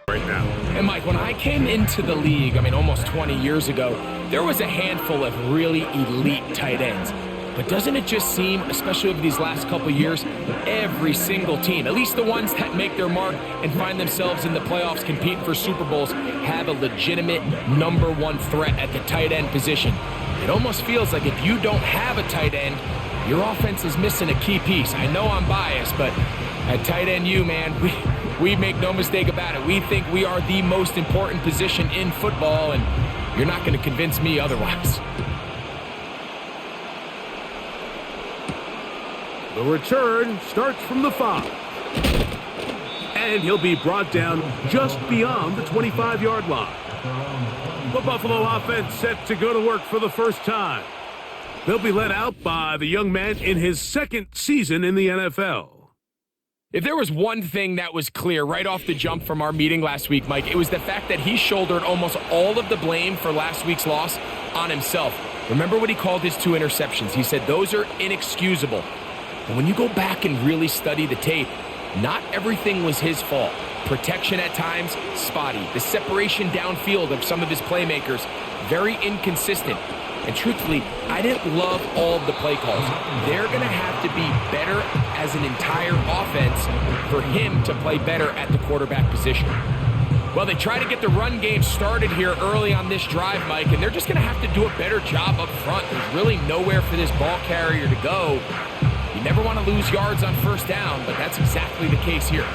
right now. And Mike, when I came into the league, almost 20 years ago, there was a handful of really elite tight ends. But doesn't it just seem, especially over these last couple years, every single team, at least the ones that make their mark and find themselves in the playoffs competing for Super Bowls, have a legitimate number one threat at the tight end position. It almost feels like if you don't have a tight end, your offense is missing a key piece. I know I'm biased, but at tight end man, we make no mistake about it. We think we are the most important position in football, and you're not going to convince me otherwise. The return starts from the 5. And he'll be brought down just beyond the 25-yard line. The Buffalo offense set to go to work for the first time. They'll be led out by the young man in his second season in the NFL. If there was one thing that was clear right off the jump from our meeting last week, Mike, it was the fact that he shouldered almost all of the blame for last week's loss on himself. Remember what he called his 2 interceptions. He said those are inexcusable. And when you go back and really study the tape, not everything was his fault. Protection at times, spotty. The separation downfield of some of his playmakers, very inconsistent. And truthfully, I didn't love all of the play calls. They're going to have to be better as an entire offense for him to play better at the quarterback position. Well, they try to get the run game started here early on this drive, Mike, and they're just going to have to do a better job up front. There's really nowhere for this ball carrier to go. You never want to lose yards on first down, but that's exactly the case here.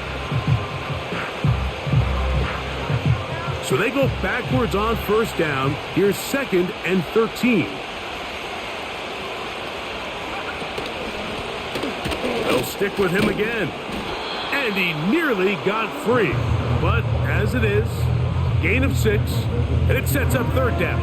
So they go backwards on first down. Here's 2nd and 13. They'll stick with him again. And he nearly got free. But as it is, gain of 6, and it sets up 3rd down.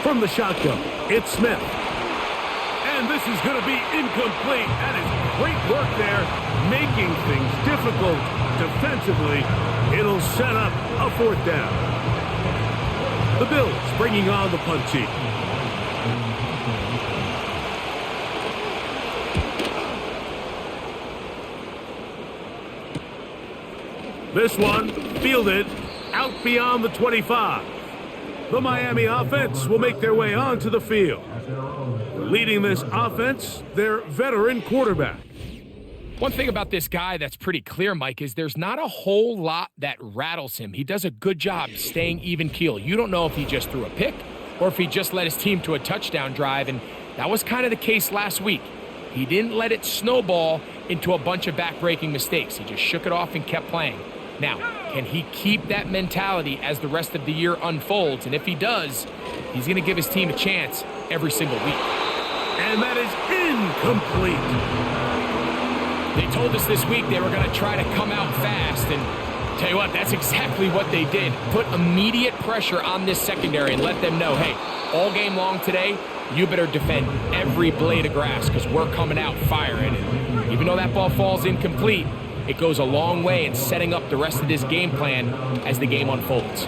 From the shotgun, it's Smith. And this is going to be incomplete. That is great work there, making things difficult defensively. It'll set up a 4th down. The Bills bringing on the punt team. This one fielded out beyond the 25. The Miami offense will make their way onto the field. Leading this offense, their veteran quarterback. One thing about this guy that's pretty clear, Mike, is there's not a whole lot that rattles him. He does a good job staying even keel. You don't know if he just threw a pick or if he just led his team to a touchdown drive, and that was kind of the case last week. He didn't let it snowball into a bunch of back-breaking mistakes. He just shook it off and kept playing. Now, can he keep that mentality as the rest of the year unfolds? And if he does, he's going to give his team a chance every single week. And that is incomplete. They told us this week they were going to try to come out fast, and tell you what, that's exactly what they did. Put immediate pressure on this secondary and let them know, hey, all game long today, you better defend every blade of grass because we're coming out firing. And even though that ball falls incomplete, it goes a long way in setting up the rest of this game plan as the game unfolds.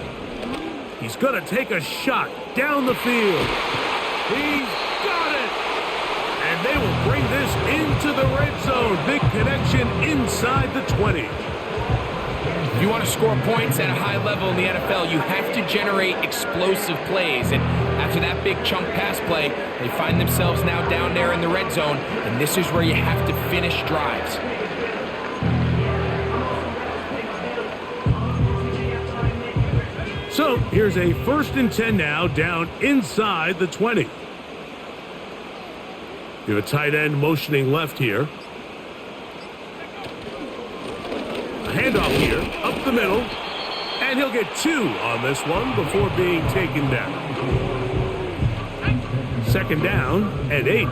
He's going to take a shot down the field. He's got it! And they will bring this into the red zone. Big connection inside the 20. If you want to score points at a high level in the NFL, you have to generate explosive plays. And after that big chunk pass play, they find themselves now down there in the red zone. And this is where you have to finish drives. So here's a 1st and 10 now, down inside the 20. You have a tight end motioning left here. A handoff here, up the middle. And he'll get 2 on this one before being taken down. 2nd down and 8.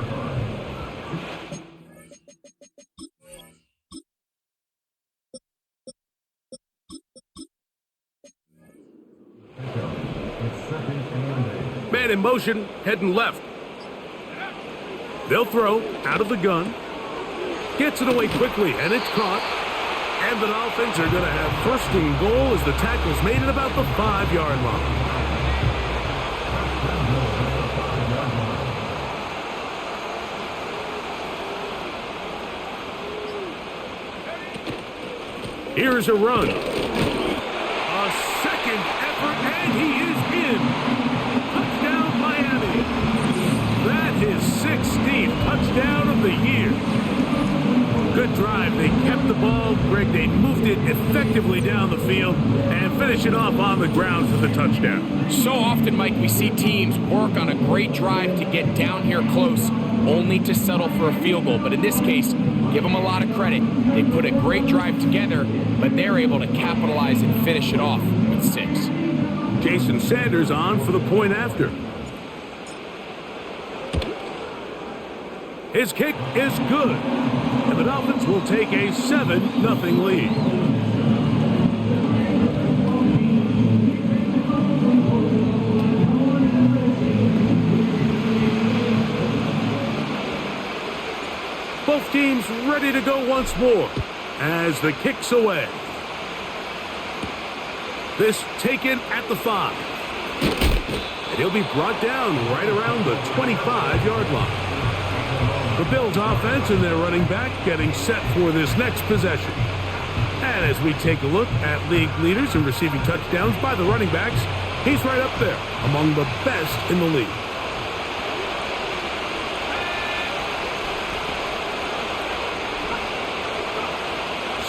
Man in motion, heading left. They'll throw out of the gun. Gets it away quickly, and it's caught. And the Dolphins are going to have 1st and goal as the tackle's made at about the 5-yard line. Here's a run. A second effort, and he is in. Touchdown, Miami. That is 16th touchdown of the year. Good drive. They kept the ball. Greg, they moved it effectively down the field and finish it off on the ground for the touchdown. So often, Mike, we see teams work on a great drive to get down here close, only to settle for a field goal. But in this case, give them a lot of credit. They put a great drive together, but they're able to capitalize and finish it off with 6. Jason Sanders on for the point after. His kick is good, and the Dolphins will take a 7-0 lead. Both teams ready to go once more as the kick's away. This taken at the 5. And he'll be brought down right around the 25-yard line. The Bills offense and their running back getting set for this next possession. And as we take a look at league leaders in receiving touchdowns by the running backs, he's right up there among the best in the league.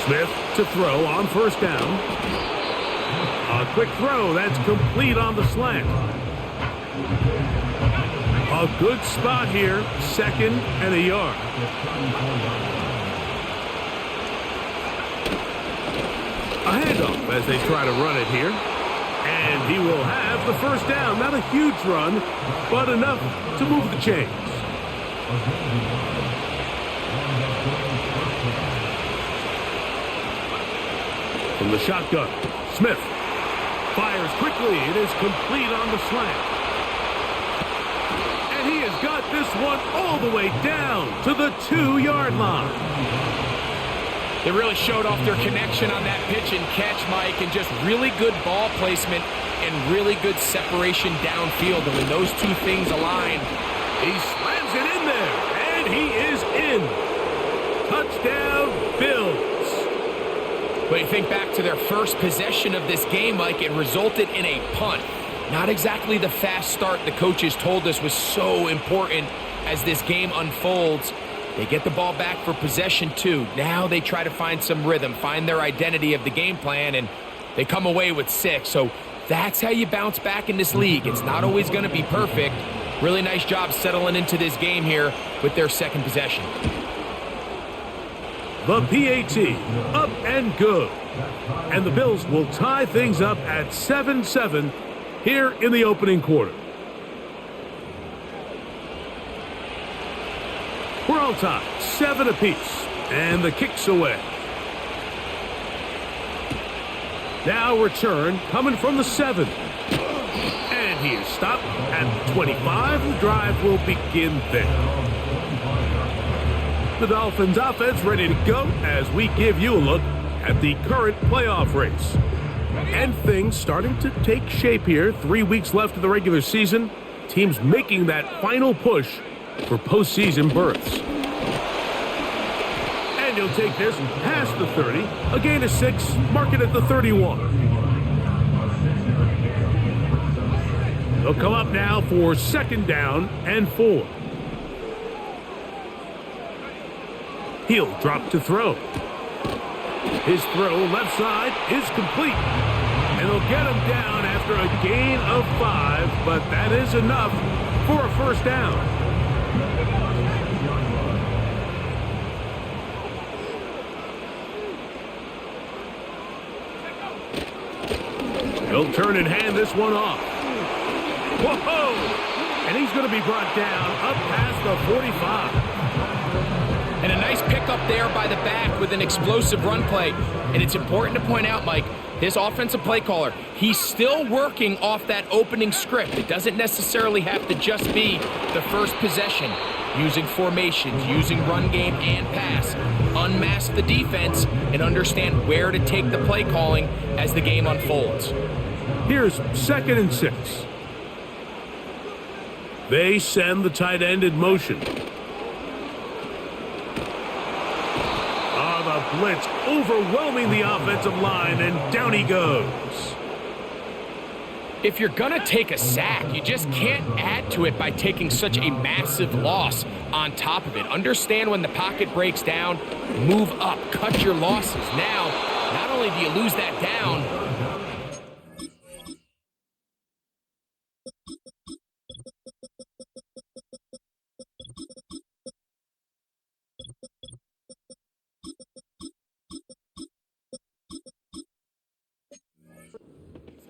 Smith to throw on first down. A quick throw that's complete on the slant. A good spot here, 2nd and a yard. A handoff as they try to run it here. And he will have the first down. Not a huge run, but enough to move the chains. From the shotgun, Smith fires quickly. It is complete on the slant. And he has got this one all the way down to the 2-yard line. They really showed off their connection on that pitch and catch, Mike, and just really good ball placement and really good separation downfield. And when those two things align, he slams it in there, and he is in. Touchdown, Bills. But you think back to their first possession of this game, Mike, it resulted in a punt. Not exactly the fast start the coaches told us was so important as this game unfolds. They get the ball back for possession 2. Now they try to find some rhythm, find their identity of the game plan, and they come away with 6. So that's how you bounce back in this league. It's not always going to be perfect. Really nice job settling into this game here with their second possession. The PAT, up and good. And the Bills will tie things up at 7-7 here in the opening quarter. We're all tied, 7 apiece, and the kick's away. Now return coming from the 7. And he is stopped at the 25. The drive will begin there. The Dolphins offense ready to go as we give you a look at the current playoff race. And things starting to take shape here. 3 weeks left of the regular season. Teams making that final push for postseason berths. And he'll take this past the 30. A gain of 6, mark it at the 31. They'll come up now for 2nd down and 4. He'll drop to throw. His throw left side is complete. And they'll get him down after a gain of 5, but that is enough for a first down. He'll turn and hand this one off. Whoa! And he's going to be brought down up past the 45. And a nice pickup there by the back with an explosive run play. And it's important to point out, Mike, this offensive play caller, he's still working off that opening script. It doesn't necessarily have to just be the first possession. Using formations, using run game and pass. Unmask the defense and understand where to take the play calling as the game unfolds. Here's 2nd and 6. They send the tight end in motion. The blitz overwhelming the offensive line, and down he goes. If you're going to take a sack, you just can't add to it by taking such a massive loss on top of it. Understand when the pocket breaks down, move up, cut your losses. Now, not only do you lose that down,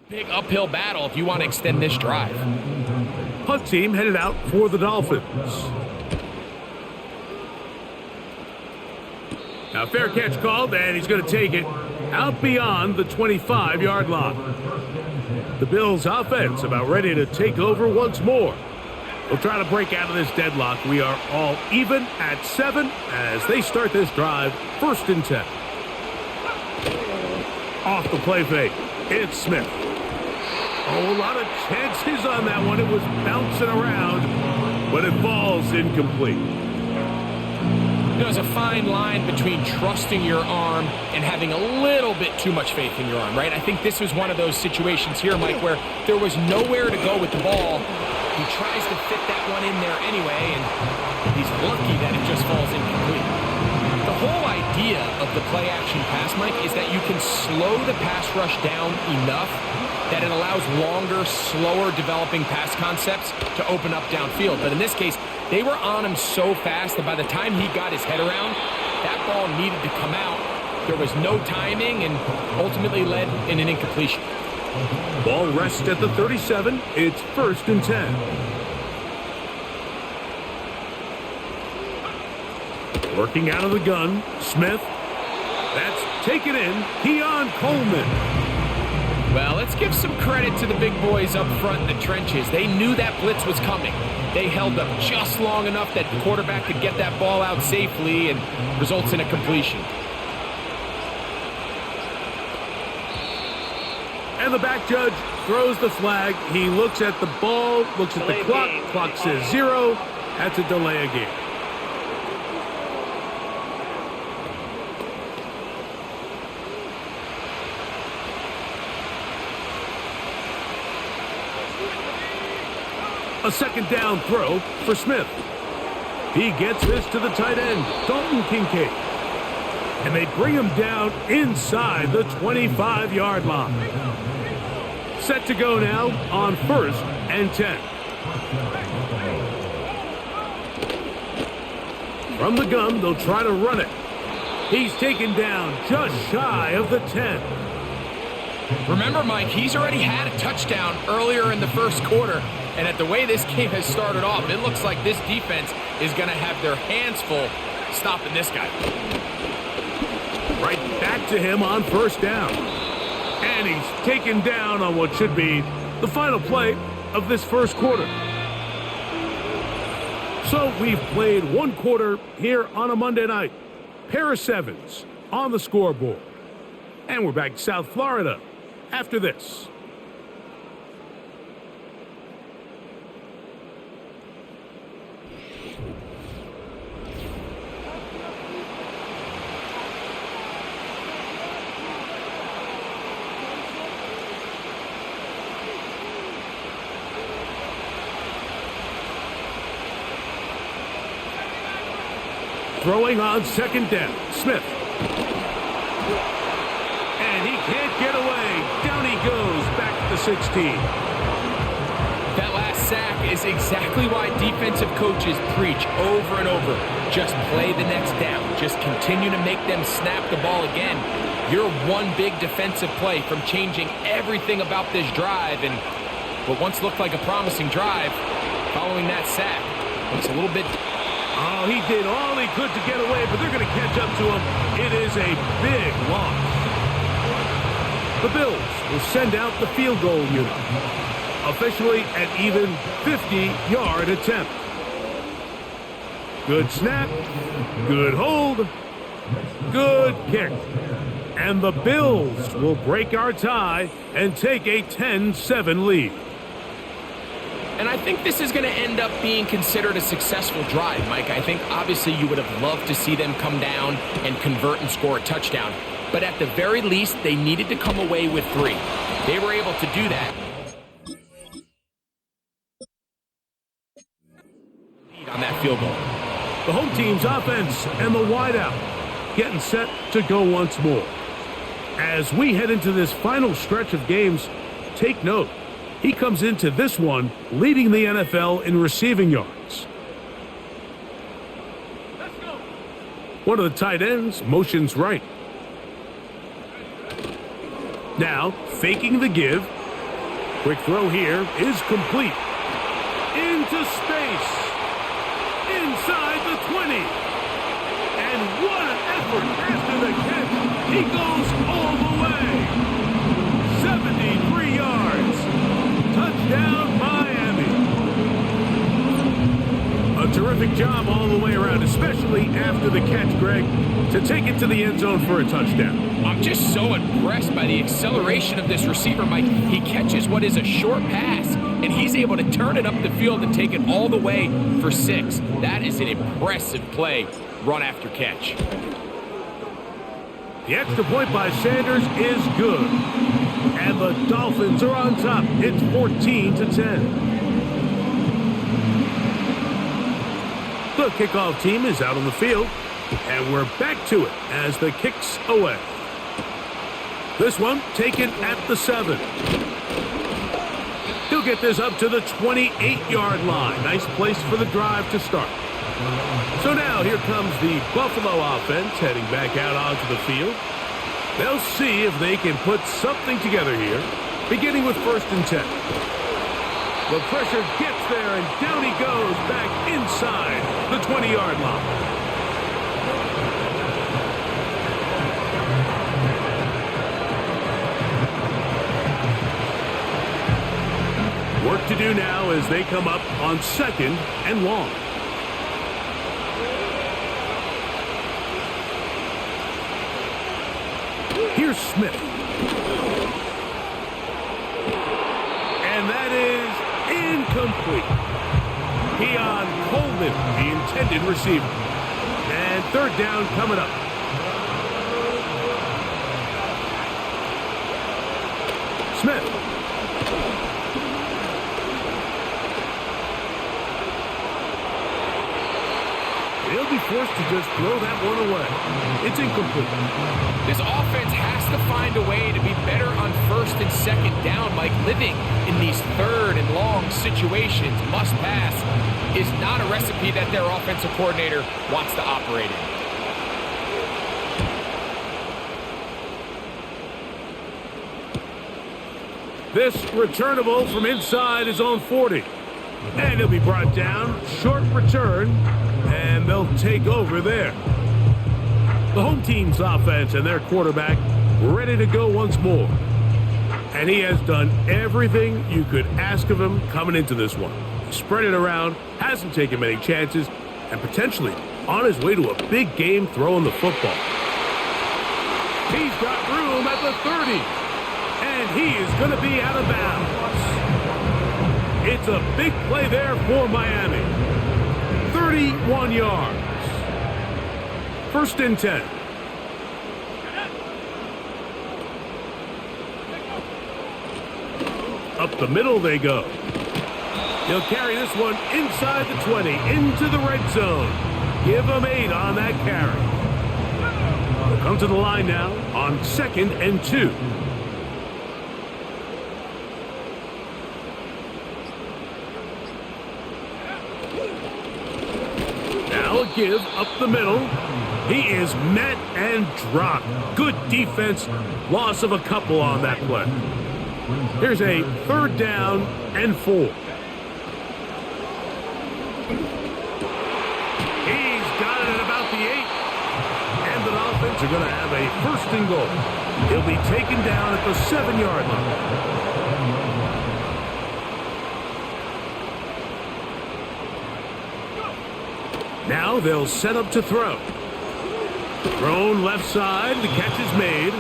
big uphill battle if you want to extend this drive. Punt team headed out for the Dolphins. Now fair catch called, and he's going to take it out beyond the 25-yard line. The Bills offense about ready to take over once more. They'll try to break out of this deadlock. We are all even at 7 as they start this drive, 1st and 10. Off the play fake, it's Smith. Oh, a lot of chances on that one. It was bouncing around, but it falls incomplete. There's a fine line between trusting your arm and having a little bit too much faith in your arm, right? I think this was one of those situations here, Mike, where there was nowhere to go with the ball. He tries to fit that one in there anyway, and he's lucky that it just falls incomplete. The whole idea of the play-action pass, Mike, is that you can slow the pass rush down enough that it allows longer, slower developing pass concepts to open up downfield. But in this case, they were on him so fast that by the time he got his head around, that ball needed to come out. There was no timing and ultimately led in an incompletion. Ball rests at the 37. It's 1st and 10. Working out of the gun, Smith. That's taken in. Keon Coleman. Well, let's give some credit to the big boys up front in the trenches. They knew that blitz was coming. They held up just long enough that the quarterback could get that ball out safely and results in a completion. And the back judge throws the flag. He looks at the ball, looks at the clock. Clock says 0. That's a delay of game. A 2nd down throw for Smith. He gets this to the tight end, Dalton Kincaid. And they bring him down inside the 25-yard line. Set to go now on 1st and 10. From the gun, they'll try to run it. He's taken down just shy of the 10. Remember, Mike, he's already had a touchdown earlier in the 1st quarter. And at the way this game has started off, it looks like this defense is going to have their hands full stopping this guy. Right back to him on 1st down. And he's taken down on what should be the final play of this 1st quarter. So we've played 1 quarter here on a Monday night. Pair of 7s on the scoreboard. And we're back to South Florida after this. Throwing on 2nd down, Smith. And he can't get away. Down he goes, back to the 16. That last sack is exactly why defensive coaches preach over and over. Just play the next down. Just continue to make them snap the ball again. You're one big defensive play from changing everything about this drive. And what once looked like a promising drive, following that sack, looks a little bit... Oh, he did all he could to get away, but they're going to catch up to him. It is a big loss. The Bills will send out the field goal unit. Officially an even 50-yard attempt. Good snap. Good hold. Good kick. And the Bills will break our tie and take a 10-7 lead. And I think this is going to end up being considered a successful drive, Mike. I think obviously you would have loved to see them come down and convert and score a touchdown. But at the very least, they needed to come away with 3. They were able to do that. On that field goal. The home team's offense and the wideout getting set to go once more. As we head into this final stretch of games, take note. He comes into this one leading the NFL in receiving yards. Let's go. One of the tight ends motions right. Now, faking the give. Quick throw here is complete. Into space. Inside the 20. And what an effort after the catch. He goes all the way. 73 yards. Touchdown, Miami. A terrific job all the way around, especially after the catch, Greg, to take it to the end zone for a touchdown. I'm just so impressed by the acceleration of this receiver, Mike. He catches what is a short pass, and he's able to turn it up the field and take it all the way for 6. That is an impressive play, run after catch. The extra point by Sanders is good. And the Dolphins are on top. It's 14-10. The kickoff team is out on the field. And we're back to it as the kick's away. This one taken at the 7. He'll get this up to the 28-yard line. Nice place for the drive to start. So now here comes the Buffalo offense heading back out onto the field. They'll see if they can put something together here, beginning with 1st and 10. The pressure gets there, and down he goes back inside the 20-yard line. Work to do now as they come up on 2nd and long. Here's Smith. And that is incomplete. Keon Coleman, the intended receiver. And 3rd down coming up. Smith. He'll be forced to just throw that one away. It's incomplete. This offense has to find a way to be better on 1st and 2nd down. Mike, living in these 3rd and long situations, must pass, is not a recipe that their offensive coordinator wants to operate in. This returnable from inside his own 40. And he'll be brought down. Short return. And they'll take over there. The home team's offense and their quarterback ready to go once more. And he has done everything you could ask of him coming into this one. He spread it around, hasn't taken many chances, and potentially on his way to a big game throwing the football. He's got room at the 30. And he is going to be out of bounds. It's a big play there for Miami. 31 yards. 1st and 10. Up the middle they go. He'll carry this one inside the 20, into the red zone. Give him 8 on that carry. They'll come to the line now on 2nd and 2. Give up the middle. He is met and dropped. Good defense. Loss of a couple on that play. Here's a 3rd down and 4. He's got it at about the 8. And the Dolphins are going to have a 1st and goal. He'll be taken down at the 7-yard line. Now they'll set up to throw. Thrown left side. The catch is made.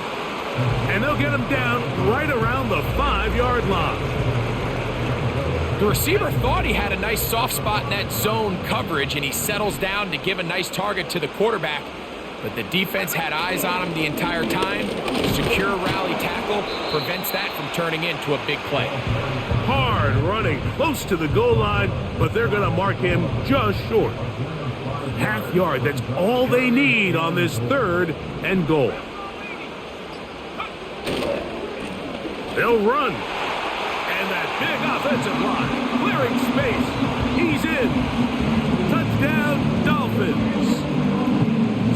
And they'll get him down right around the 5-yard line. The receiver thought he had a nice soft spot in that zone coverage, and he settles down to give a nice target to the quarterback. But the defense had eyes on him the entire time. Secure rally tackle prevents that from turning into a big play. Hard running, close to the goal line, but they're going to mark him just short. Half yard, that's all they need on this 3rd and goal. They'll run. And that big offensive line, clearing space. He's in. Touchdown, Dolphins.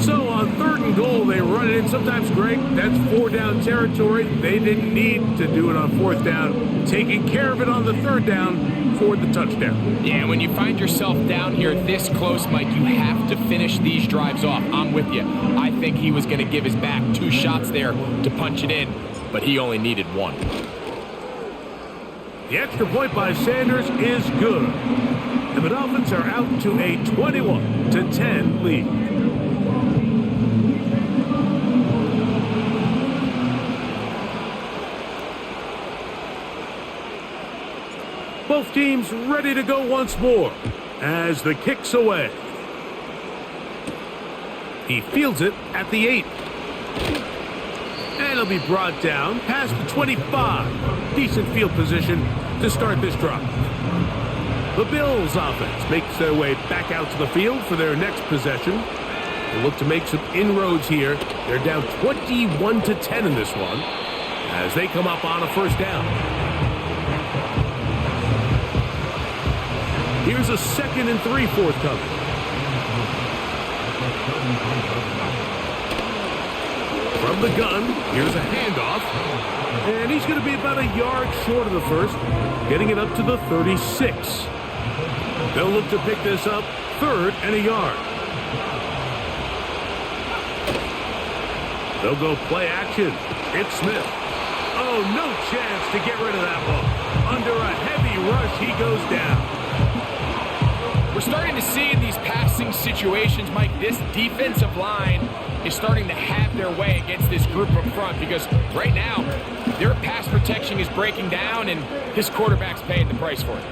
So on 3rd and goal, they run it in. Sometimes, Greg, that's 4th-down territory. They didn't need to do it on 4th down. Taking care of it on the 3rd down for the touchdown. Yeah, when you find yourself down here this close, Mike, you have to finish these drives off. I'm with you. I think he was going to give his back 2 shots there to punch it in, but he only needed 1. The extra point by Sanders is good. And the Dolphins are out to a 21-10 lead. Both teams ready to go once more as the kick's away. He fields it at the 8. And he'll be brought down past the 25. Decent field position to start this drive. The Bills offense makes their way back out to the field for their next possession. They look to make some inroads here. They're down 21-10 in this one as they come up on a 1st down. Here's a 2nd and 3 forthcoming. From the gun, here's a handoff. And he's going to be about a yard short of the 1st, getting it up to the 36. They'll look to pick this up 3rd and a yard. They'll go play action. It's Smith. Oh, no chance to get rid of that ball. Under a heavy rush, he goes down. We're starting to see in these passing situations, Mike, this defensive line is starting to have their way against this group up front because right now their pass protection is breaking down and this quarterback's paying the price for it.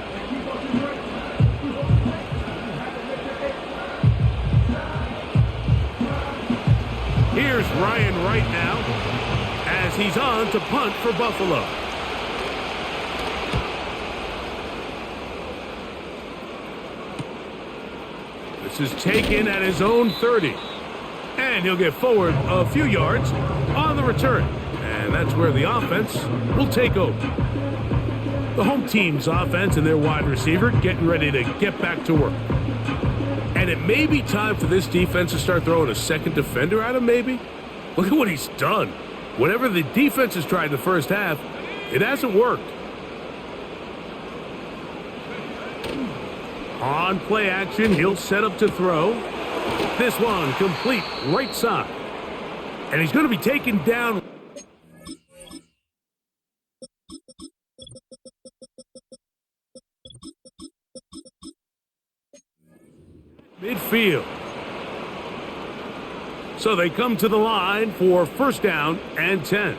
Here's Ryan Wright now as he's on to punt for Buffalo. This is taken at his own 30. And he'll get forward a few yards on the return. And that's where the offense will take over. The home team's offense and their wide receiver getting ready to get back to work. And it may be time for this defense to start throwing a second defender at him, maybe. Look at what he's done. Whatever the defense has tried the 1st half, it hasn't worked. On play action, he'll set up to throw. This one complete right side. And he's going to be taken down. Midfield. So they come to the line for 1st down and 10.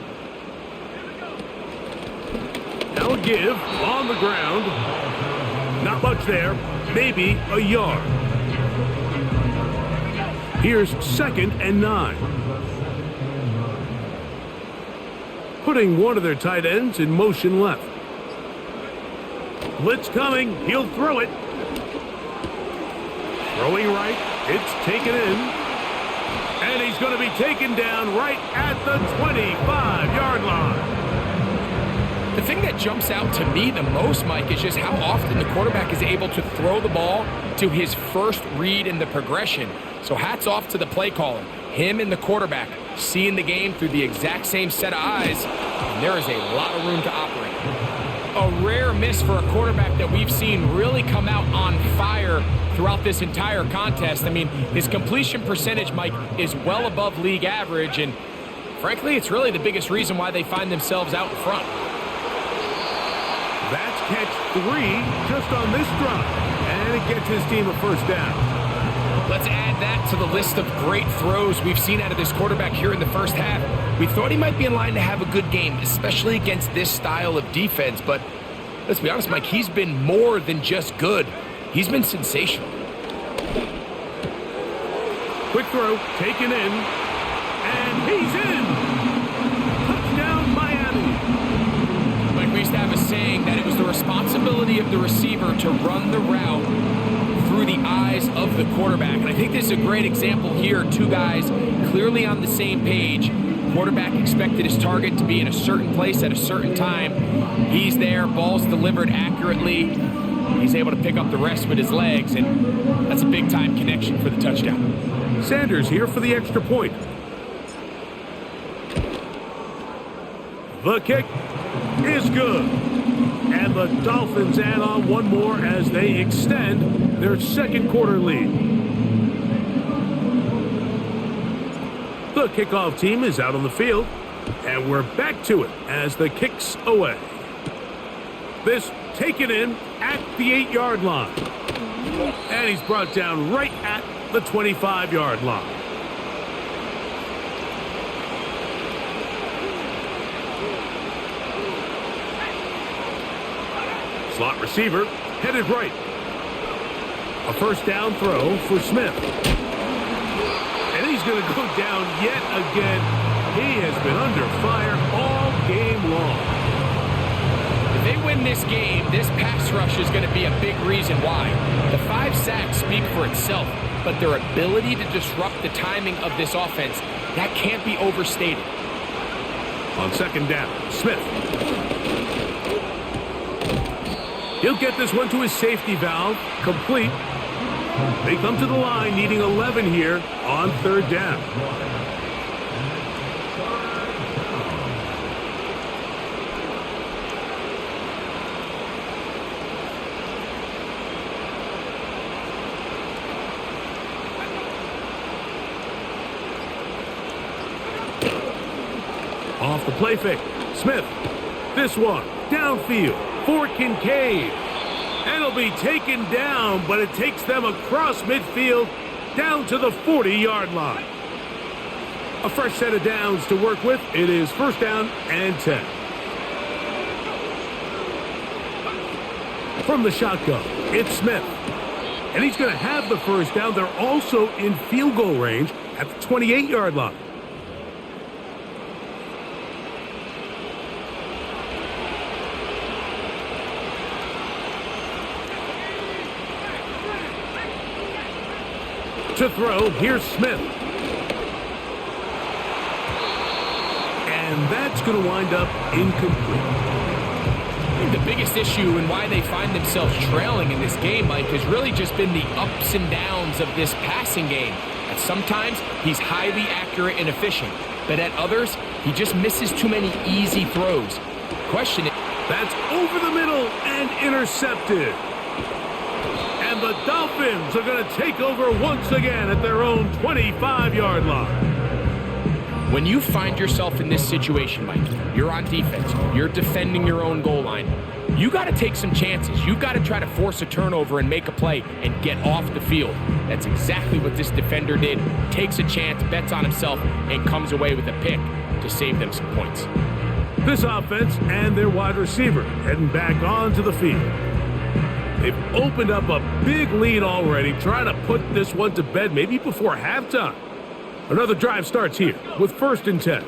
Now a give on the ground. Not much there. Maybe a yard. Here's 2nd and 9. Putting one of their tight ends in motion left. Blitz coming. He'll throw it. Throwing right. It's taken in. And he's going to be taken down right at the 25-yard line. The thing that jumps out to me the most, Mike, is just how often the quarterback is able to throw the ball to his first read in the progression. So hats off to the play caller. Him and the quarterback seeing the game through the exact same set of eyes, and there is a lot of room to operate. A rare miss for a quarterback that we've seen really come out on fire throughout this entire contest. I mean, his completion percentage, Mike, is well above league average, and frankly, it's really the biggest reason why they find themselves out in front. That's catch 3 just on this drive, and it gets his team a 1st down. Let's add that to the list of great throws we've seen out of this quarterback here in the 1st half. We thought he might be in line to have a good game, especially against this style of defense, but let's be honest, Mike, he's been more than just good. He's been sensational. Quick throw, taken in, and he's in. Touchdown, Miami. Mike, we used to have a saying that it was the responsibility of the receiver to run the route through the eyes of the quarterback. And I think this is a great example here. Two guys clearly on the same page. Quarterback expected his target to be in a certain place at a certain time. He's there, ball's delivered accurately. He's able to pick up the rest with his legs, and that's a big-time connection for the touchdown. Sanders here for the extra point. The kick is good. And the Dolphins add on one more as they extend their second quarter lead. The kickoff team is out on the field, and we're back to it as the kick's away. This taken in at the 8-yard line. And he's brought down right at the 25-yard line. Slot receiver headed right. A first down throw for Smith. And he's going to go down yet again. He has been under fire all game long. If they win this game, this pass rush is going to be a big reason why. The 5 sacks speak for itself, but their ability to disrupt the timing of this offense, that can't be overstated. On second down, Smith. He'll get this one to his safety valve, complete. They come to the line needing 11 here on third down. Off the play fake, Smith. This one, downfield for Kincaid. And it'll be taken down, but it takes them across midfield down to the 40-yard line. A fresh set of downs to work with. It is first down and 10. From the shotgun, it's Smith. And he's going to have the first down. They're also in field goal range at the 28-yard line. To throw, here's Smith. And that's going to wind up incomplete. The biggest issue and why they find themselves trailing in this game, Mike, has really just been the ups and downs of this passing game. At sometimes, he's highly accurate and efficient, but at others, he just misses too many easy throws. Question is, that's over the middle and intercepted. And the Dolphins are going to take over once again at their own 25-yard line. When you find yourself in this situation, Mike, you're on defense, you're defending your own goal line, you got to take some chances. You got to try to force a turnover and make a play and get off the field. That's exactly what this defender did. Takes a chance, bets on himself, and comes away with a pick to save them some points. This offense and their wide receiver heading back onto the field. They've opened up a big lead already, trying to put this one to bed maybe before halftime. Another drive starts here with first and 10.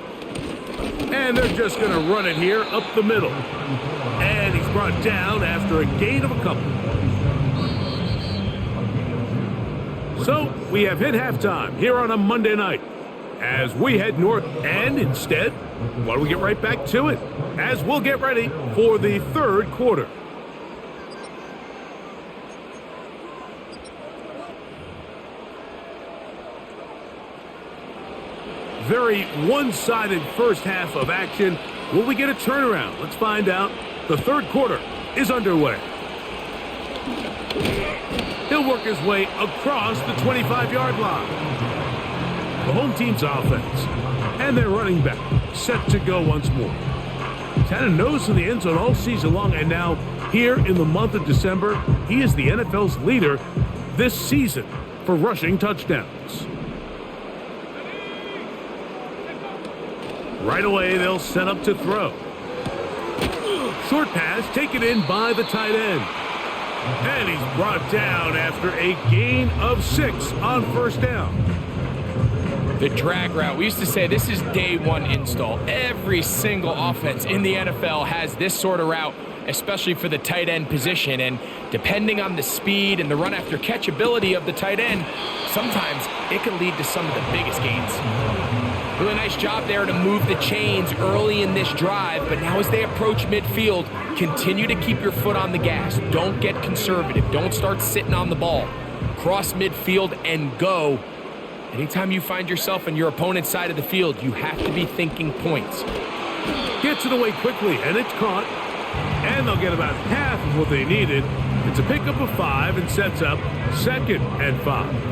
And they're just going to run it here up the middle. And he's brought down after a gain of a couple. So we have hit halftime here on a Monday night as we head north. And instead, why don't we get right back to it as we'll get ready for the third quarter. Very one-sided first half of action. Will we get a turnaround? Let's find out. The third quarter is underway. He'll work his way across the 25-yard line. The home team's offense and their running back set to go once more. He's had a nose in the end zone all season long, and now here in the month of December, he is the NFL's leader this season for rushing touchdowns. Right away, they'll set up to throw. Short pass taken in by the tight end. And he's brought down after a gain of 6 on first down. The drag route. We used to say this is day one install. Every single offense in the NFL has this sort of route, especially for the tight end position. And depending on the speed and the run after catch ability of the tight end, sometimes it can lead to some of the biggest gains. Really nice job there to move the chains early in this drive, but now as they approach midfield, continue to keep your foot on the gas. Don't get conservative. Don't start sitting on the ball. Cross midfield and go. Anytime you find yourself on your opponent's side of the field, you have to be thinking points. Gets it away quickly, and it's caught. And they'll get about half of what they needed. It's a pickup of 5 and sets up 2nd and 5.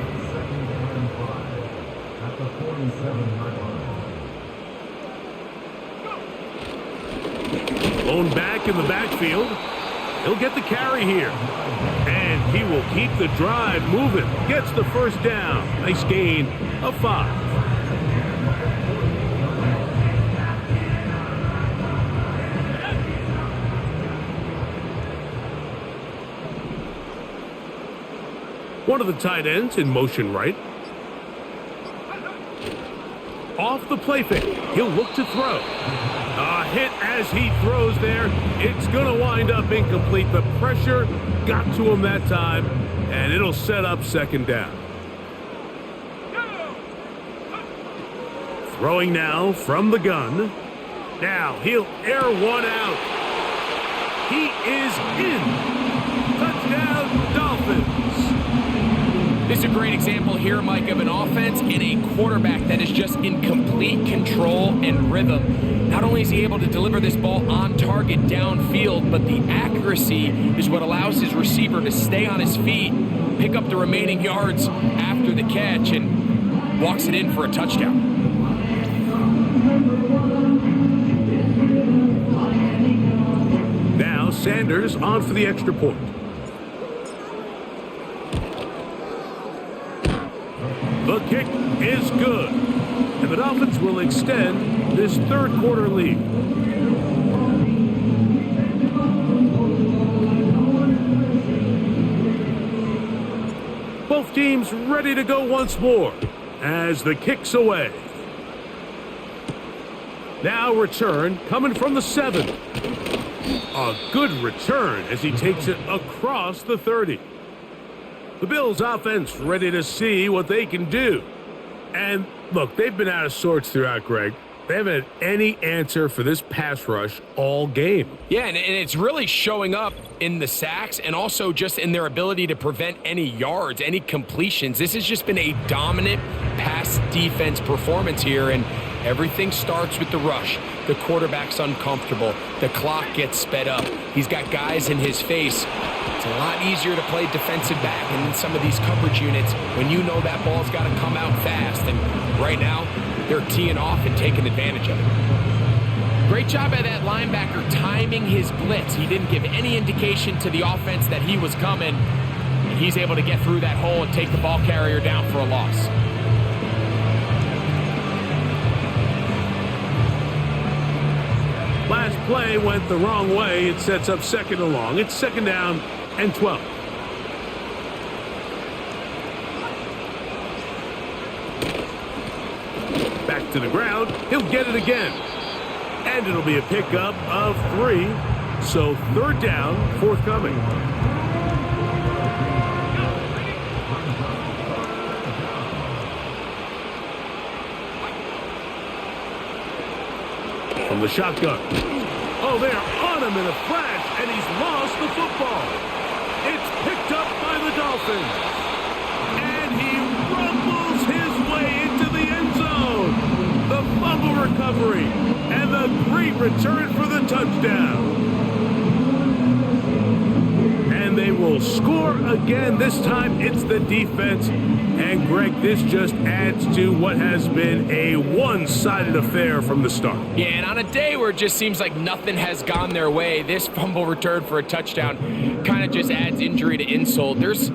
Blown back in the backfield. He'll get the carry here. And he will keep the drive moving. Gets the first down. Nice gain of 5. One of the tight ends in motion right. Off the play fake. He'll look to throw. A hit as he throws there. It's going to wind up incomplete. The pressure got to him that time, and it'll set up 2nd down. Throwing now from the gun. Now he'll air one out. He is in. Touchdown, Dolphins. This is a great example here, Mike, of an offense and a quarterback that is just in complete control and rhythm. Not only is he able to deliver this ball on target downfield, but the accuracy is what allows his receiver to stay on his feet, pick up the remaining yards after the catch, and walks it in for a touchdown. Now Sanders on for the extra point. The kick is good, and the Dolphins will extend this 3rd quarter lead. Both teams ready to go once more as the kick's away. Now return coming from the 7. A good return as he takes it across the 30. The Bills offense ready to see what they can do. And look, they've been out of sorts throughout, Greg. They haven't had any answer for this pass rush all game. Yeah, and it's really showing up in the sacks and also just in their ability to prevent any yards, any completions. This has just been a dominant pass defense performance here, and everything starts with the rush. The quarterback's uncomfortable. The clock gets sped up. He's got guys in his face. It's a lot easier to play defensive back and in some of these coverage units when you know that ball's got to come out fast. And right now, they're teeing off and taking advantage of it. Great job by that linebacker timing his blitz. He didn't give any indication to the offense that he was coming. And he's able to get through that hole and take the ball carrier down for a loss. Last play went the wrong way. It sets up 2nd and long. It's 2nd down and 12. Back to the ground. He'll get it again. And it'll be a pickup of 3. So 3rd down forthcoming. From the shotgun. Oh, they're on him in a flash, and he's lost the football. It's picked up by the Dolphins. And he rumbles his way into the end zone. The fumble recovery, and the great return for the touchdown. And they will score again. This time it's the defense. And Greg, this just adds to what has been a one-sided affair from the start. Yeah, and on a day where it just seems like nothing has gone their way, this fumble return for a touchdown kind of just adds injury to insult. There's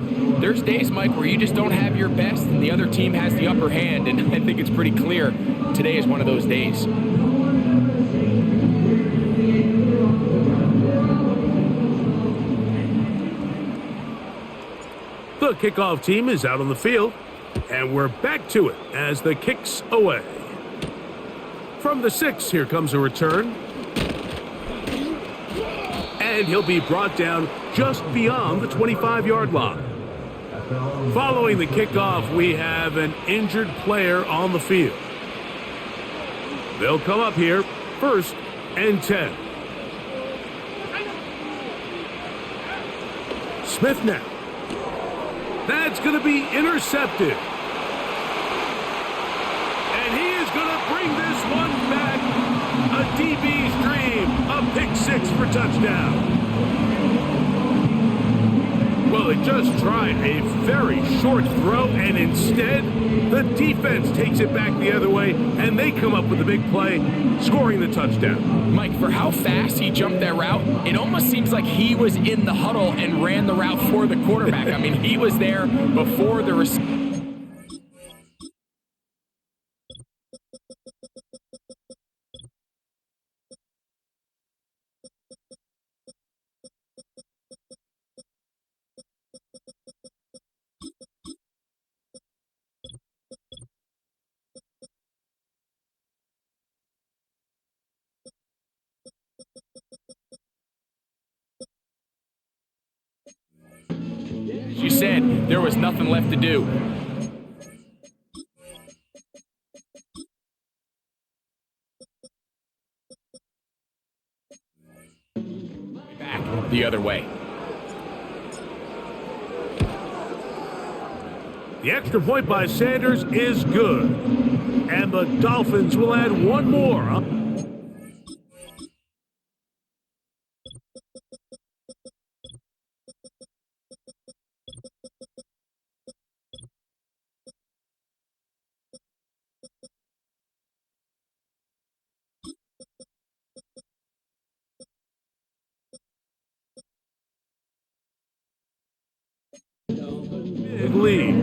days, Mike, where you just don't have your best and the other team has the upper hand, and I think it's pretty clear today is one of those days. The kickoff team is out on the field, and we're back to it as the kick's away. From the 6, here comes a return. And he'll be brought down just beyond the 25-yard line. Following the kickoff, we have an injured player on the field. They'll come up here, 1st and 10. Smith now. That's going to be intercepted. And he is going to bring this one back. A DB's dream. A pick 6 for touchdown. Well, they just tried a very short throw, and instead, the defense takes it back the other way, and they come up with a big play, scoring the touchdown. Mike, for how fast he jumped that route, it almost seems like he was in the huddle and ran the route for the quarterback. I mean, he was there before the receiver. As you said, there was nothing left to do. Back the other way. The extra point by Sanders is good. And the Dolphins will add one more. Big lead.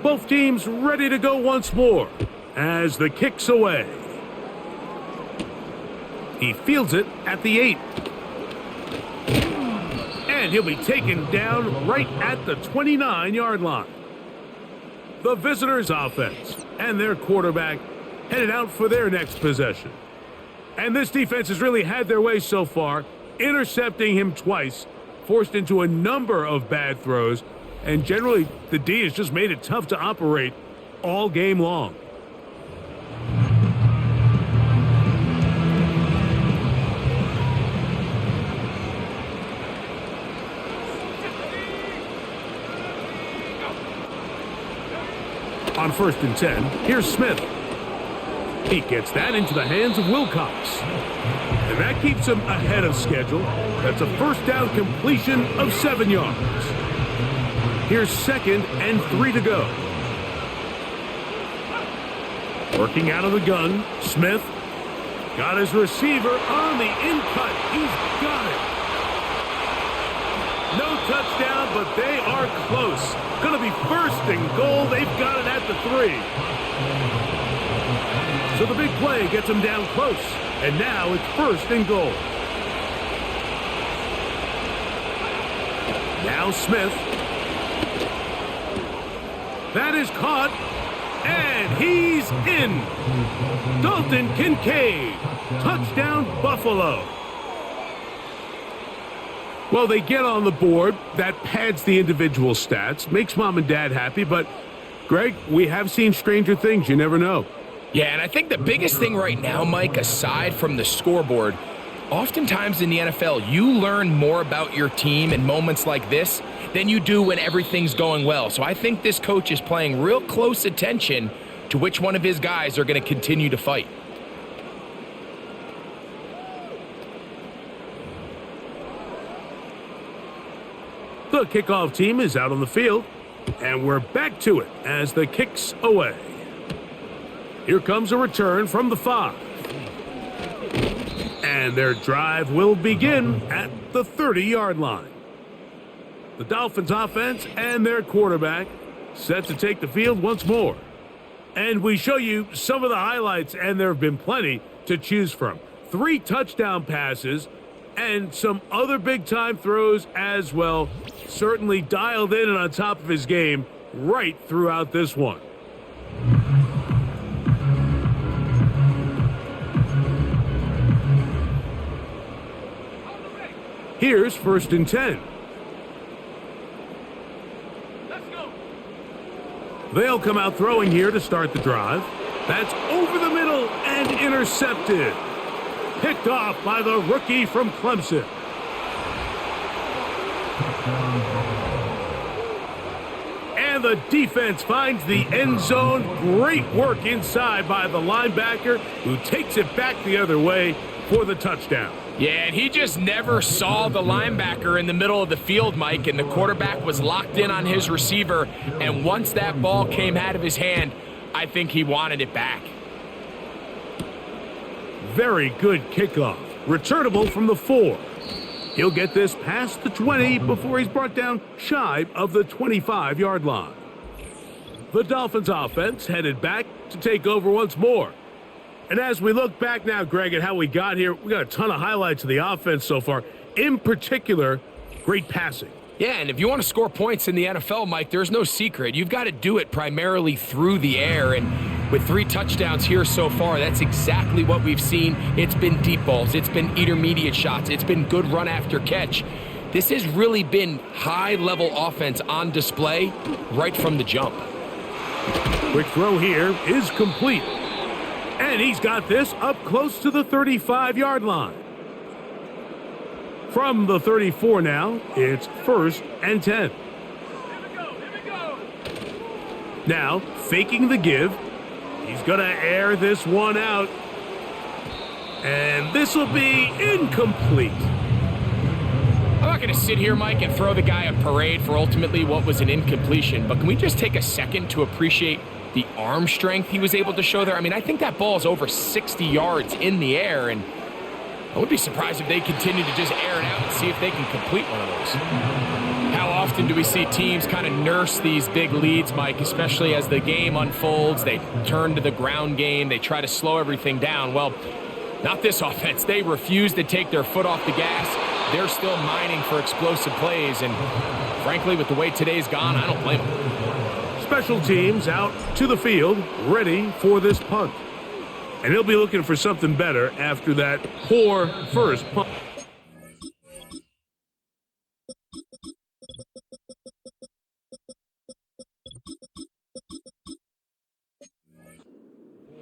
Both teams ready to go once more as the kick's away. He fields it at the 8. And he'll be taken down right at the 29-yard line. The visitors' offense and their quarterback headed out for their next possession. And this defense has really had their way so far, intercepting him twice, forced into a number of bad throws, and generally the D has just made it tough to operate all game long. On 1st and 10, here's Smith. He gets that into the hands of Wilcox. And that keeps him ahead of schedule. That's a first down completion of 7 yards. Here's 2nd and 3 to go. Working out of the gun, Smith got his receiver on the in-cut. He's got it. No touchdown, but they are close. Going to be 1st and goal. They've got it at the 3. So the big play gets them down close. And now it's 1st and goal. Now Smith. That is caught. And he's in. Dalton Kincaid. Touchdown Buffalo. Well, they get on the board. That pads the individual stats. Makes mom and dad happy. But, Greg, we have seen stranger things. You never know. Yeah, and I think the biggest thing right now, Mike, aside from the scoreboard, oftentimes in the NFL, you learn more about your team in moments like this than you do when everything's going well. So I think this coach is paying real close attention to which one of his guys are going to continue to fight. The kickoff team is out on the field, and we're back to it as the kick's away. Here comes a return from the 5. And their drive will begin at the 30-yard line. The Dolphins offense and their quarterback set to take the field once more. And we show you some of the highlights, and there have been plenty to choose from. 3 touchdown passes And some other big-time throws as well. Certainly dialed in and on top of his game right throughout this one. Here's 1st and 10. Let's go. They'll come out throwing here to start the drive. That's over the middle and intercepted. Picked off by the rookie from Clemson. And the defense finds the end zone. Great work inside by the linebacker, who takes it back the other way for the touchdown. Yeah, and he just never saw the linebacker in the middle of the field, Mike, and the quarterback was locked in on his receiver, and once that ball came out of his hand, I think he wanted it back. Very good kickoff. Returnable from the 4. He'll get this past the 20 before he's brought down shy of the 25-yard line. The Dolphins offense headed back to take over once more. And as we look back now, Greg, at how we got here, we got a ton of highlights of the offense so far. In particular, great passing. Yeah, and if you want to score points in the NFL, Mike, there's no secret. You've got to do it primarily through the air, and with 3 touchdowns here so far, that's exactly what we've seen. It's been deep balls, it's been intermediate shots, it's been good run after catch. This has really been high-level offense on display right from the jump. Quick throw here is complete. And he's got this up close to the 35-yard line. From the 34 now, it's 1st and 10. Here we go. Now, faking the give. He's going to air this one out. And this will be incomplete. I'm not going to sit here, Mike, and throw the guy a parade for ultimately what was an incompletion, but can we just take a second to appreciate the arm strength he was able to show there? I mean, I think that ball is over 60 yards in the air, and I would be surprised if they continue to just air it out and see if they can complete one of those. How often do we see teams kind of nurse these big leads, Mike, especially as the game unfolds? They turn to the ground game. They try to slow everything down. Well, not this offense. They refuse to take their foot off the gas. They're still mining for explosive plays, and frankly, with the way today's gone, I don't blame them. Special teams out to the field, ready for this punt. And he'll be looking for something better after that poor first punt.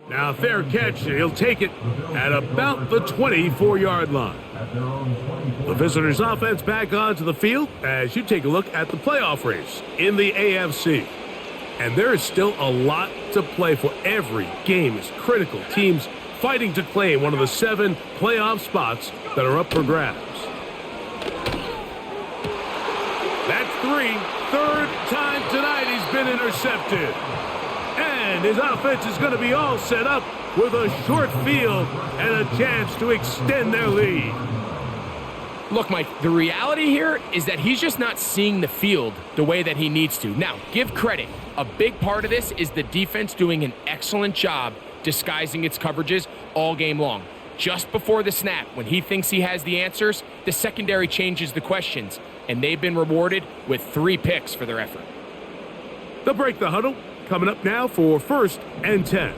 Now, fair catch. He'll take it at about the 24-yard line. The visitors' offense back onto the field as you take a look at the playoff race in the AFC. And there is still a lot to play for. Every game is critical. Teams fighting to claim one of the 7 playoff spots that are up for grabs. That's 3. 3rd time tonight he's been intercepted. And his offense is going to be all set up with a short field and a chance to extend their lead. Look, Mike, the reality here is that he's just not seeing the field the way that he needs to. Now, give credit. A big part of this is the defense doing an excellent job disguising its coverages all game long. Just before the snap, when he thinks he has the answers, the secondary changes the questions, and they've been rewarded with 3 picks for their effort. They'll break the huddle. Coming up now for 1st and 10.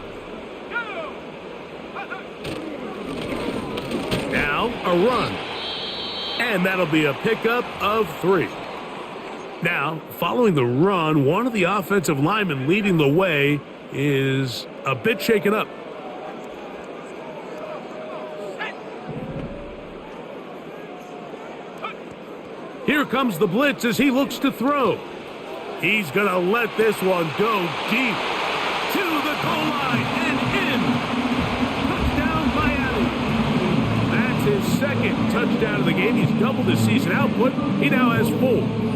Now a run. And that'll be a pickup of 3. Now, following the run, one of the offensive linemen leading the way is a bit shaken up. Here comes the blitz as he looks to throw. He's going to let this one go deep to the goal line and in. Touchdown, Miami. That's his 2nd touchdown of the game. He's doubled his season output. He now has 4.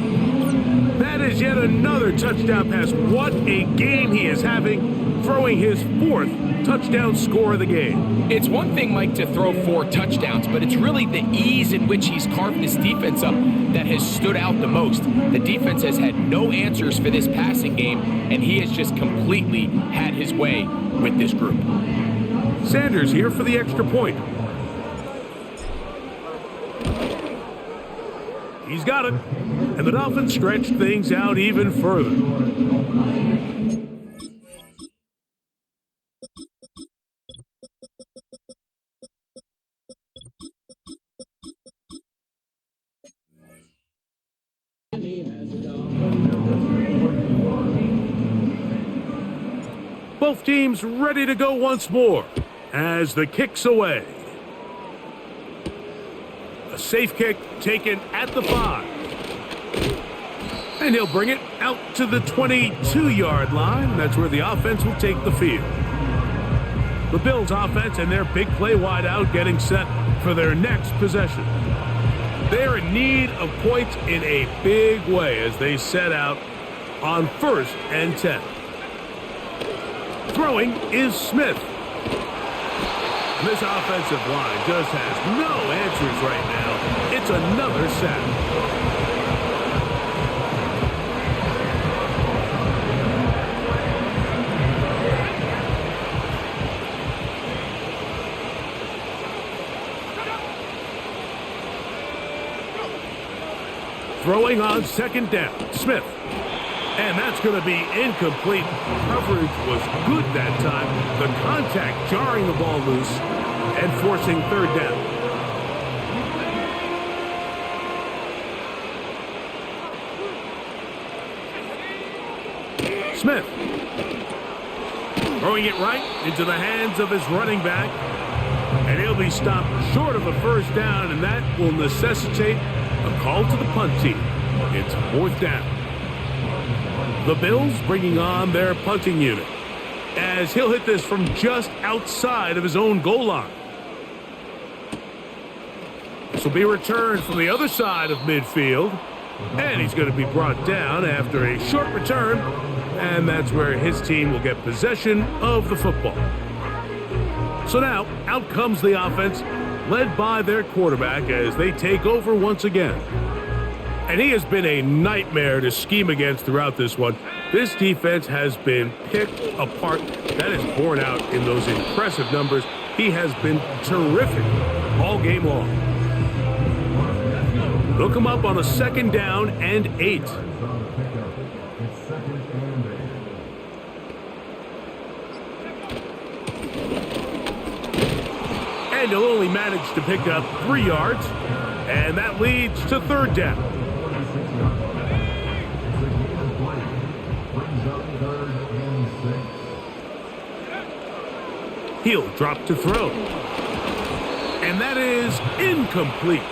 That is yet another touchdown pass. What a game he is having, throwing his 4th touchdown score of the game. It's one thing, Mike, to throw 4 touchdowns, but it's really the ease in which he's carved this defense up that has stood out the most. The defense has had no answers for this passing game, and he has just completely had his way with this group. Sanders here for the extra point. He's got it. And the Dolphins stretch things out even further. Both teams ready to go once more as the kick's away. A safe kick taken at the 5. And he'll bring it out to the 22-yard line. That's where the offense will take the field. The Bills offense and their big play wideout getting set for their next possession. They're in need of points in a big way as they set out on 1st and 10. Throwing is Smith. This offensive line just has no answers right now. It's another sack. Throwing on 2nd down, Smith. And that's going to be incomplete. Coverage was good that time. The contact jarring the ball loose and forcing 3rd down. Smith. Throwing it right into the hands of his running back. And he'll be stopped short of a 1st down, and that will necessitate a call to the punt team. It's 4th down. The Bills bringing on their punting unit as he'll hit this from just outside of his own goal line. This will be returned from the other side of midfield, and he's going to be brought down after a short return, and that's where his team will get possession of the football. So now, out comes the offense, led by their quarterback as they take over once again. And he has been a nightmare to scheme against throughout this one. This defense has been picked apart. That is borne out in those impressive numbers. He has been terrific all game long. They'll come up on a 2nd down and 8. And he'll only manage to pick up 3 yards. And that leads to 3rd down. He'll drop to throw. And that is incomplete.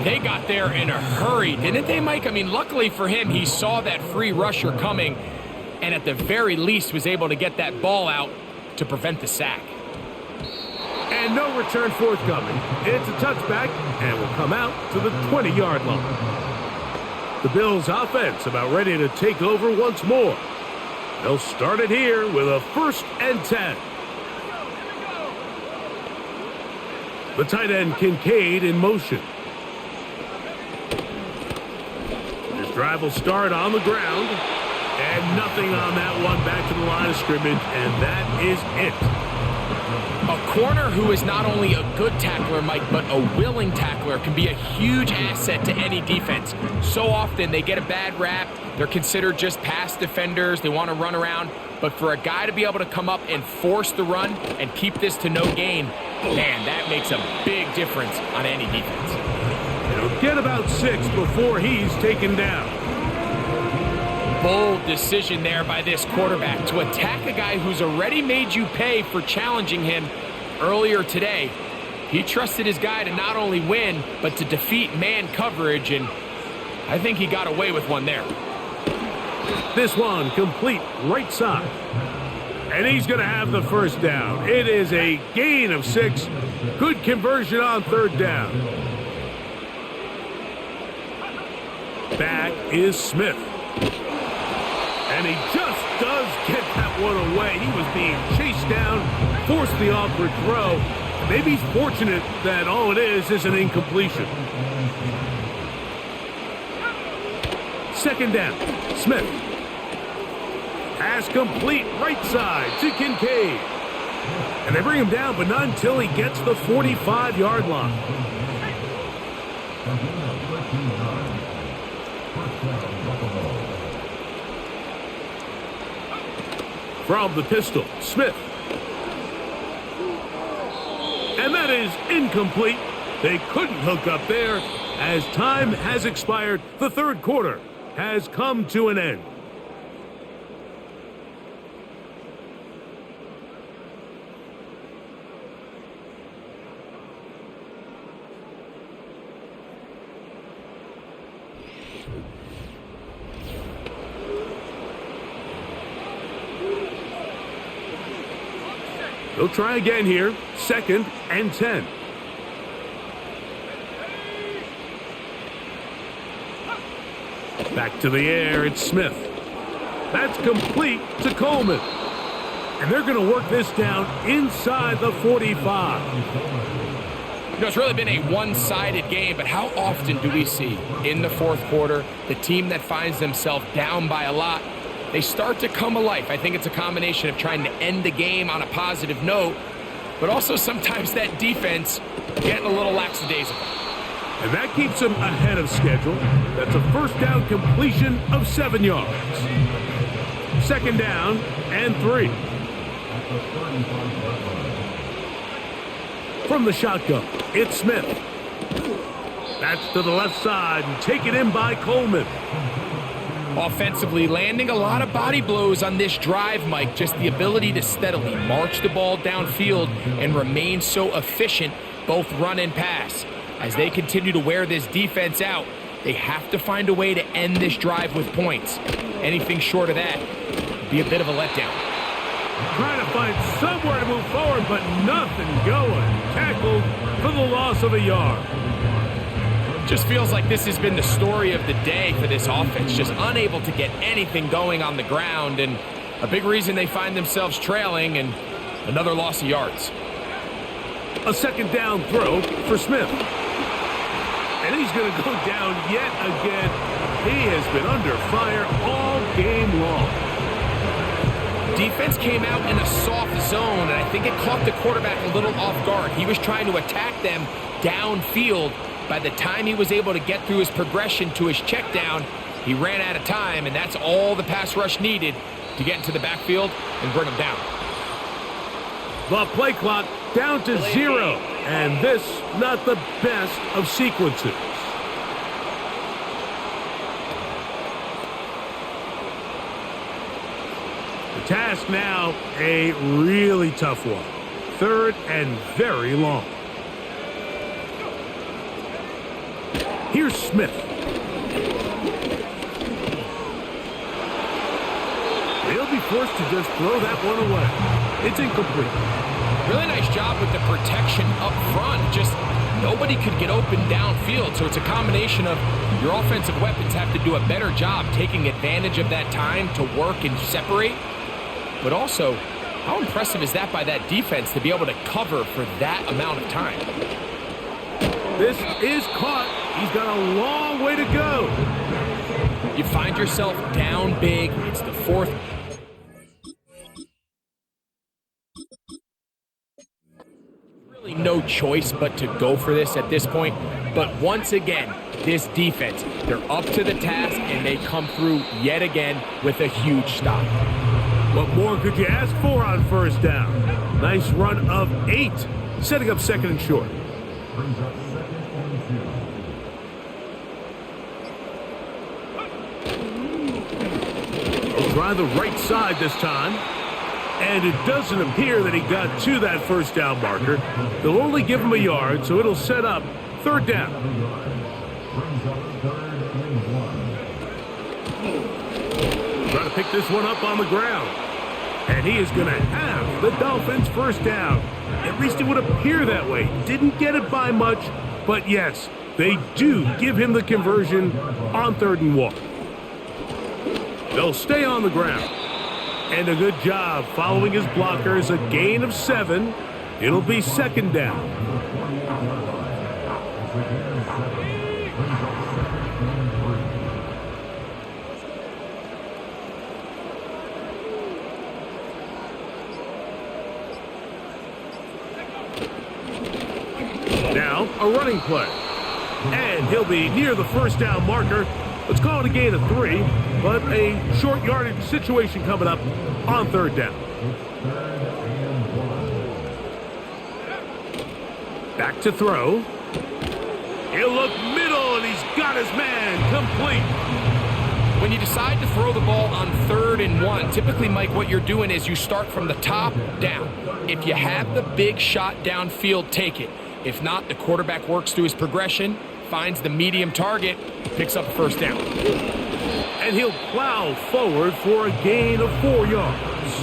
They got there in a hurry, didn't they, Mike? I mean, luckily for him, he saw that free rusher coming and at the very least was able to get that ball out to prevent the sack. And no return forthcoming. It's a touchback and will come out to the 20-yard line. The Bills offense about ready to take over once more. They'll start it here with a 1st and 10. The tight end Kincaid in motion. This drive will start on the ground. And nothing on that one, back to the line of scrimmage, and that is it. A corner who is not only a good tackler, Mike, but a willing tackler can be a huge asset to any defense. So often they get a bad rap. They're considered just pass defenders. They want to run around. But for a guy to be able to come up and force the run and keep this to no gain, man, that makes a big difference on any defense. He'll get about 6 before he's taken down. Bold decision there by this quarterback to attack a guy who's already made you pay for challenging him earlier today. He trusted his guy to not only win, but to defeat man coverage, and I think he got away with one there. This one complete right side. And he's going to have the 1st down. It is a gain of 6. Good conversion on 3rd down. Back is Smith. And he just does get that one away. He was being chased down, forced the awkward throw. Maybe he's fortunate that all it is an incompletion. 2nd down, Smith. Pass complete right side to Kincaid. And they bring him down, but not until he gets the 45-yard line. From the pistol, Smith. And that is incomplete. They couldn't hook up there. As time has expired, the third quarter has come to an end. They'll try again here. 2nd and 10. Back to the air, it's Smith. That's complete to Coleman. And they're going to work this down inside the 45. You know, it's really been a one-sided game, but how often do we see in the fourth quarter the team that finds themselves down by a lot, they start to come alive? I think it's a combination of trying to end the game on a positive note, but also sometimes that defense getting a little lackadaisical. And that keeps them ahead of schedule. That's a first down completion of 7 yards. 2nd down and 3. From the shotgun, it's Smith. That's to the left side and taken in by Coleman. Offensively, landing a lot of body blows on this drive, Mike. Just the ability to steadily march the ball downfield and remain so efficient, both run and pass. As they continue to wear this defense out, they have to find a way to end this drive with points. Anything short of that would be a bit of a letdown. Trying to find somewhere to move forward, but nothing going. Tackled for the loss of a yard. Just feels like this has been the story of the day for this offense. Just unable to get anything going on the ground, and a big reason they find themselves trailing, and another loss of yards. A 2nd down throw for Smith. And he's going to go down yet again. He has been under fire all game long. Defense came out in a soft zone, and I think it caught the quarterback a little off guard. He was trying to attack them downfield. By the time he was able to get through his progression to his check down, he ran out of time, and that's all the pass rush needed to get into the backfield and bring him down. The play clock down to 0, and this not the best of sequences. The task now, a really tough one. 3rd and very long. Here's Smith. They'll be forced to just throw that one away. It's incomplete. Really nice job with the protection up front. Just nobody could get open downfield. So it's a combination of your offensive weapons have to do a better job taking advantage of that time to work and separate. But also, how impressive is that by that defense to be able to cover for that amount of time? This is caught. He's got a long way to go. You find yourself down big. It's the 4th. Really no choice but to go for this at this point. But once again, this defense, they're up to the task, and they come through yet again with a huge stop. What more could you ask for on 1st down? Nice run of 8, setting up 2nd and short. Try the right side this time. And it doesn't appear that he got to that 1st down marker. They'll only give him a yard, so it'll set up 3rd down. Trying to pick this one up on the ground. And he is going to have the Dolphins' 1st down. At least it would appear that way. Didn't get it by much, but yes, they do give him the conversion on 3rd and 1. They'll stay on the ground. And a good job following his blockers. A gain of 7. It'll be 2nd down. Now, a running play. And he'll be near the 1st down marker Let's call it a gain of 3, but a short yardage situation coming up on third down. Back to throw. He'll look middle, and he's got his man complete. When you decide to throw the ball on 3rd and 1, typically, Mike, what you're doing is you start from the top down. If you have the big shot downfield, take it. If not, the quarterback works through his progression, finds the medium target, picks up a first down. And he'll plow forward for a gain of 4 yards.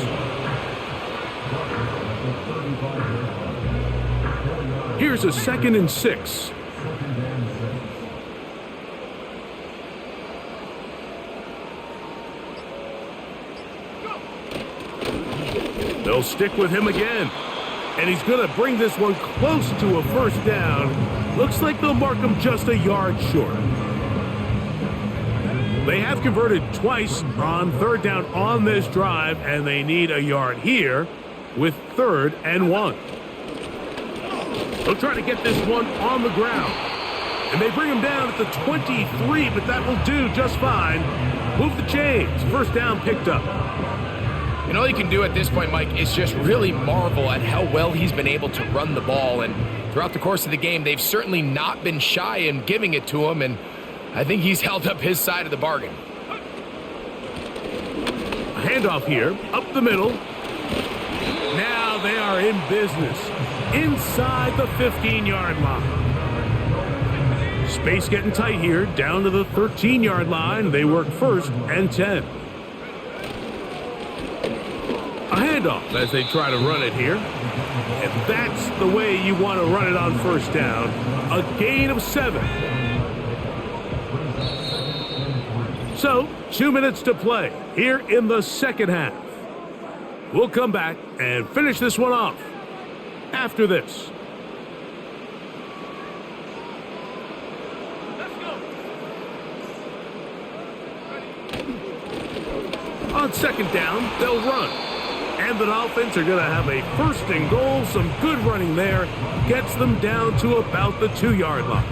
Here's a 2nd and 6. They'll stick with him again. And he's going to bring this one close to a first down. Looks like they'll mark him just a yard short. They have converted twice on 3rd down on this drive, and they need a yard here with 3rd and 1. They'll try to get this one on the ground. And they bring him down at the 23, but that will do just fine. Move the chains. First down picked up. And all you can do at this point, Mike, is just really marvel at how well he's been able to run the ball. And throughout the course of the game, they've certainly not been shy in giving it to him. And I think he's held up his side of the bargain. A handoff here, up the middle. Now they are in business inside the 15-yard line. Space getting tight here, down to the 13-yard line. They work 1st and 10. A handoff as they try to run it here. And that's the way you want to run it on first down. A gain of 7. So, 2 minutes to play here in the second half. We'll come back and finish this one off after this. On 2nd down, they'll run. And the Dolphins are going to have a 1st and goal. Some good running there. Gets them down to about the 2-yard line.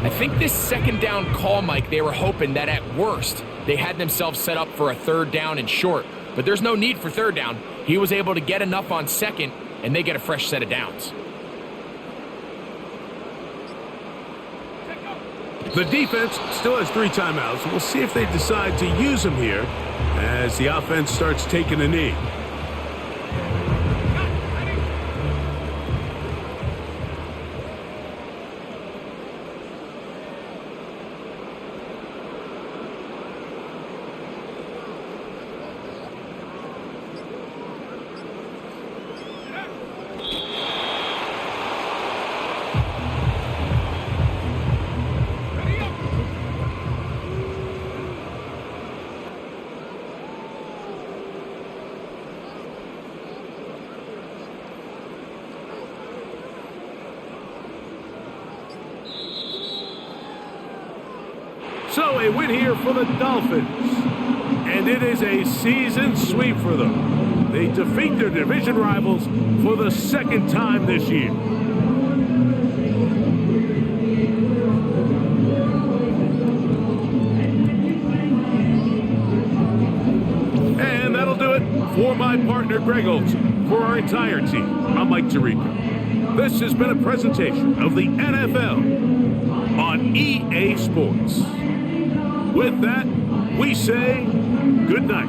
I think this 2nd down call, Mike, they were hoping that at worst they had themselves set up for a 3rd down and short. But there's no need for 3rd down. He was able to get enough on 2nd, and they get a fresh set of downs. The defense still has 3 timeouts. We'll see if they decide to use them here as the offense starts taking a knee. So a win here for the Dolphins. And it is a season sweep for them. They defeat their division rivals for the 2nd time this year. And that'll do it for my partner Greg Olson. For our entire team, I'm Mike Tirico. This has been a presentation of the NFL on EA Sports. With that, we say good night.